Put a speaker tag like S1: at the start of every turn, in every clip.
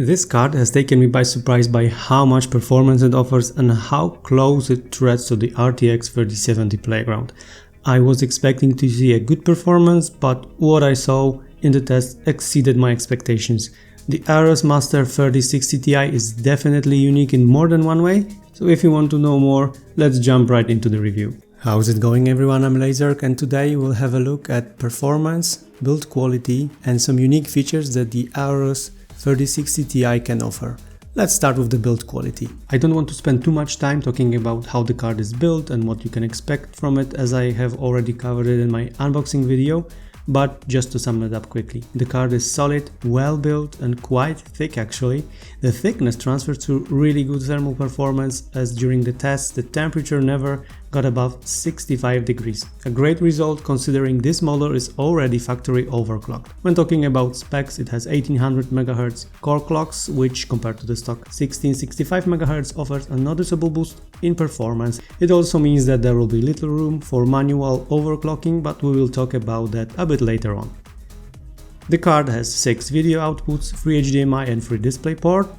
S1: This card has taken me by surprise by how much performance it offers and how close it treads to the RTX 3070 playground. I was expecting to see a good performance, but what I saw in the test exceeded my expectations. The Aorus Master 3060 Ti is definitely unique in more than one way, so if you want to know more, let's jump right into the review. How's it going everyone, I'm Lazerk, and today we'll have a look at performance, build quality and some unique features that the Aorus 3060 Ti can offer. Let's start with the build quality. I don't want to spend too much time talking about how the card is built and what you can expect from it, as I have already covered it in my unboxing video, but just to sum it up quickly. The card is solid, well built and quite thick actually. The thickness transfers to really good thermal performance, as during the test the temperature never got above 65 degrees. A great result considering this model is already factory overclocked. When talking about specs, it has 1800 MHz core clocks, which compared to the stock 1665 MHz offers a noticeable boost in performance. It also means that there will be little room for manual overclocking, but we will talk about that a bit later on. The card has 6 video outputs, 3 HDMI and 3 DisplayPort.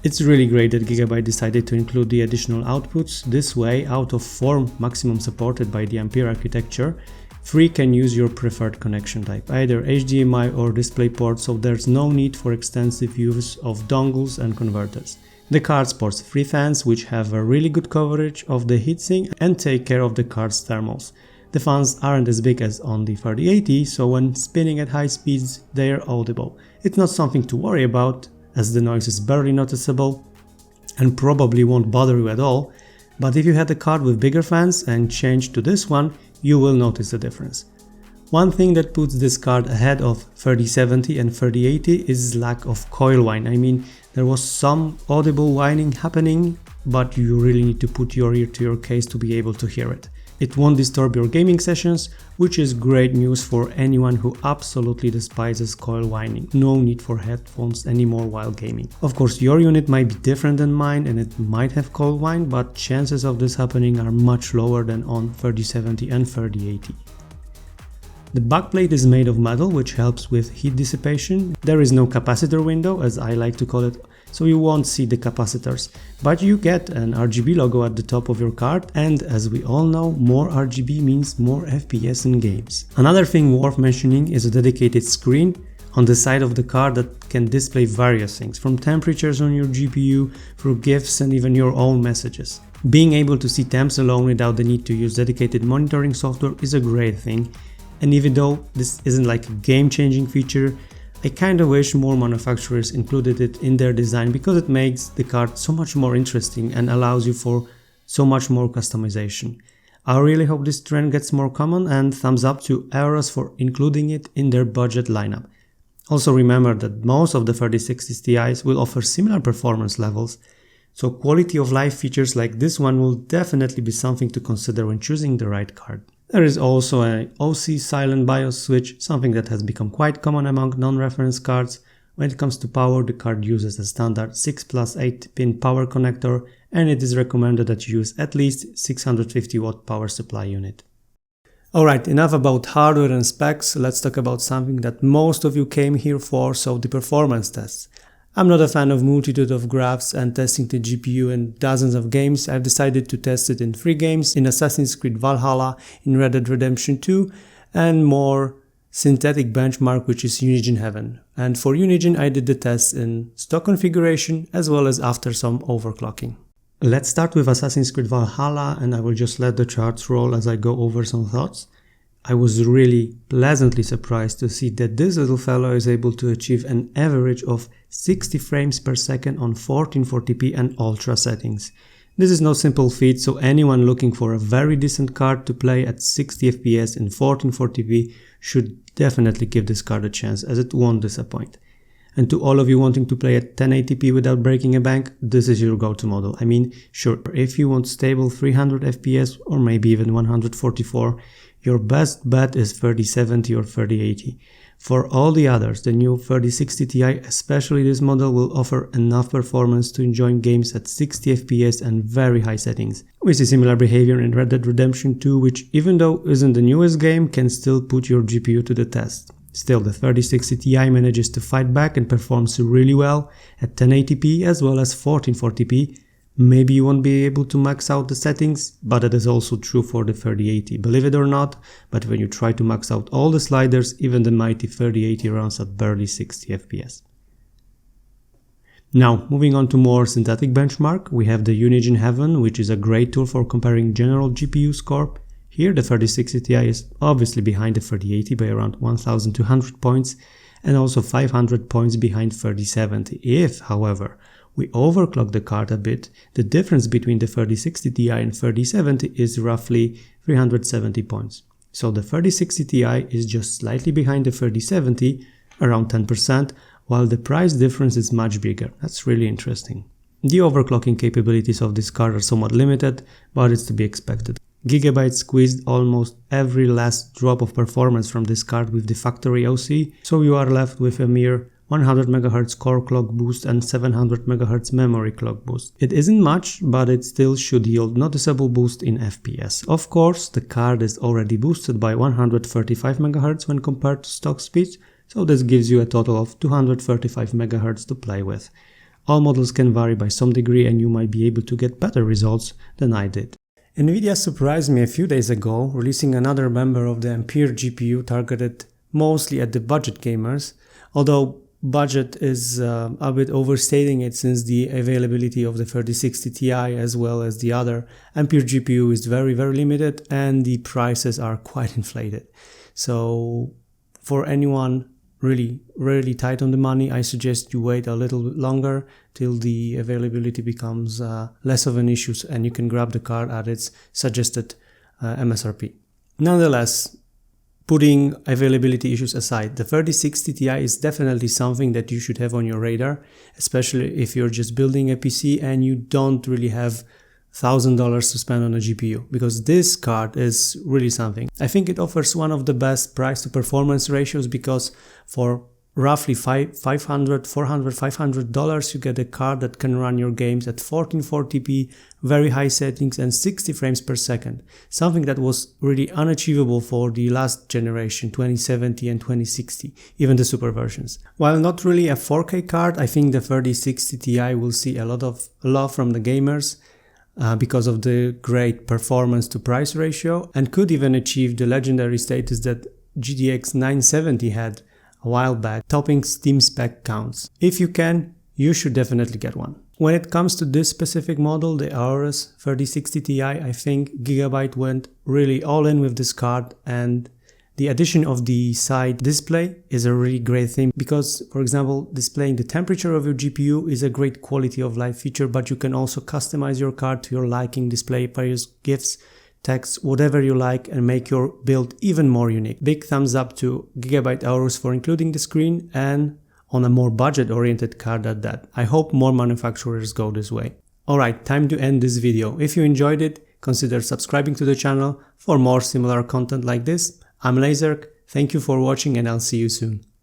S1: It's really great that Gigabyte decided to include the additional outputs. This way, out of 4 maximum supported by the Ampere architecture, 3 can use your preferred connection type, either HDMI or DisplayPort, so there's no need for extensive use of dongles and converters. The card sports 3 fans, which have a really good coverage of the heatsink and take care of the card's thermals. The fans aren't as big as on the 3080, so when spinning at high speeds they are audible. It's not something to worry about, as the noise is barely noticeable and probably won't bother you at all, but if you had a card with bigger fans and change to this one, you will notice the difference. One thing that puts this card ahead of 3070 and 3080 is lack of coil whine. I mean, there was some audible whining happening, but you really need to put your ear to your case to be able to hear it. It won't disturb your gaming sessions, which is great news for anyone who absolutely despises coil whining. No need for headphones anymore while gaming. Of course, your unit might be different than mine and it might have coil whine, but chances of this happening are much lower than on 3070 and 3080. The backplate is made of metal, which helps with heat dissipation. There is no capacitor window, as I like to call it, so you won't see the capacitors, but you get an RGB logo at the top of your card, and as we all know, more RGB means more FPS in games. Another thing worth mentioning is a dedicated screen on the side of the card that can display various things, from temperatures on your GPU through GIFs and even your own messages. Being able to see temps alone without the need to use dedicated monitoring software is a great thing, and even though this isn't like a game-changing feature, I kinda wish more manufacturers included it in their design, because it makes the card so much more interesting and allows you for so much more customization. I really hope this trend gets more common, and thumbs up to Aorus for including it in their budget lineup. Also remember that most of the 3060 Ti's will offer similar performance levels, so quality of life features like this one will definitely be something to consider when choosing the right card. There is also an OC silent BIOS switch, something that has become quite common among non-reference cards. When it comes to power, the card uses a standard 6+8 pin power connector, and it is recommended that you use at least 650 watt power supply unit. Alright, enough about hardware and specs, let's talk about something that most of you came here for, so the performance tests. I'm not a fan of multitude of graphs and testing the GPU in dozens of games. I've decided to test it in 3 games, in Assassin's Creed Valhalla, in Red Dead Redemption 2, and more synthetic benchmark, which is Unigine Heaven. And for Unigine I did the tests in stock configuration as well as after some overclocking. Let's start with Assassin's Creed Valhalla, and I will just let the charts roll as I go over some thoughts. I was really pleasantly surprised to see that this little fellow is able to achieve an average of 60 frames per second on 1440p and ultra settings. This is no simple feat, so anyone looking for a very decent card to play at 60 FPS in 1440p should definitely give this card a chance, as it won't disappoint. And to all of you wanting to play at 1080p without breaking a bank, this is your go-to model. I mean, sure, if you want stable 300 FPS or maybe even 144, your best bet is 3070 or 3080. For all the others, the new 3060 Ti, especially this model, will offer enough performance to enjoy games at 60 FPS and very high settings. We see similar behavior in Red Dead Redemption 2, which even though isn't the newest game, can still put your GPU to the test. Still, the 3060 Ti manages to fight back and performs really well at 1080p as well as 1440p. Maybe you won't be able to max out the settings, but it is also true for the 3080, believe it or not, but when you try to max out all the sliders, even the mighty 3080 runs at barely 60 FPS. Now, moving on to more synthetic benchmark, we have the Unigine Heaven, which is a great tool for comparing general GPU score. Here the 3060 Ti is obviously behind the 3080 by around 1200 points and also 500 points behind 3070. If, however, we overclock the card a bit, the difference between the 3060 Ti and 3070 is roughly 370 points. So the 3060 Ti is just slightly behind the 3070, around 10%, while the price difference is much bigger. That's really interesting. The overclocking capabilities of this card are somewhat limited, but it's to be expected. Gigabyte squeezed almost every last drop of performance from this card with the factory OC, so you are left with a mere 100 MHz core clock boost and 700 MHz memory clock boost. It isn't much, but it still should yield noticeable boost in FPS. Of course, the card is already boosted by 135 MHz when compared to stock speeds, so this gives you a total of 235 MHz to play with. All models can vary by some degree and you might be able to get better results than I did. Nvidia surprised me a few days ago, releasing another member of the Ampere GPU targeted mostly at the budget gamers, although budget is a bit overstating it since the availability of the 3060 Ti as well as the other Ampere GPU is very limited and the prices are quite inflated. So for anyone really tight on the money, I suggest you wait a little bit longer till the availability becomes less of an issue and you can grab the card at its suggested MSRP. Nonetheless, putting availability issues aside, the 3060 Ti is definitely something that you should have on your radar, especially if you're just building a PC and you don't really have $1,000 to spend on a GPU, because this card is really something. I think it offers one of the best price to performance ratios, because for roughly $500 you get a card that can run your games at 1440p, very high settings and 60 frames per second, something that was really unachievable for the last generation 2070 and 2060, even the super versions. While not really a 4K card, I think the 3060 Ti will see a lot of love from the gamers because of the great performance to price ratio, and could even achieve the legendary status that GTX 970 had a while back, topping Steam spec counts. If you can, you should definitely get one. When it comes to this specific model, the Aorus 3060 Ti, I think Gigabyte went really all in with this card, and the addition of the side display is a really great thing because, for example, displaying the temperature of your GPU is a great quality of life feature, but you can also customize your card to your liking, display various GIFs, text, whatever you like, and make your build even more unique. Big thumbs up to Gigabyte Aorus for including the screen, and on a more budget-oriented card at that. I hope more manufacturers go this way. Alright, time to end this video. If you enjoyed it, consider subscribing to the channel for more similar content like this. I'm Lazerk, thank you for watching and I'll see you soon.